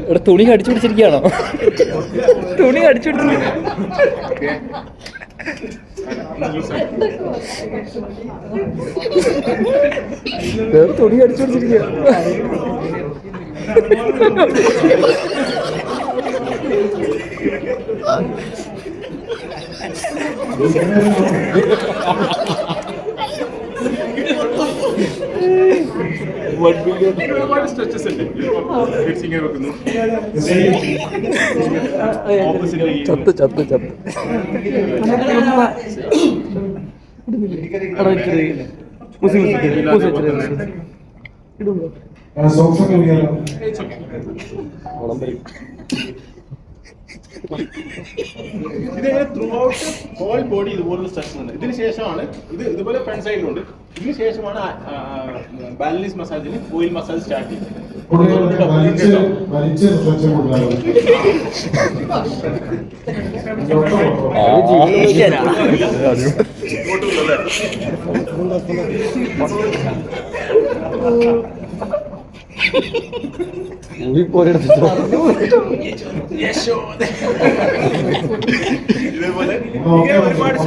ഇവിടെ തുണി കടിച്ചു പിടിച്ചിരിക്കുകയാണോ? തുണി കടിച്ചു പിടിച്ചിരിക്കുക. തുണി കടിച്ചു പിടിച്ചിരിക്കുക. ചത്ത് ചത്ത് ചത്ത് ഇതിങ്ങനെ ത്രൂ ഔട്ട് ഹോൾ ബോഡി ഇതുപോലുള്ള സ്ട്രെച്ച് ഉണ്ട്. ഇതിന് ശേഷമാണ് ഇതുപോലെ ഫ്രണ്ട് സൈഡിലുണ്ട്. ഇതിന് ശേഷമാണ് ബാലൻസ് മസാജിന് ഓയിൽ മസാജ് സ്റ്റാർട്ട് ചെയ്യുന്നത്. ഇതേപോലെ ഒരുപാട്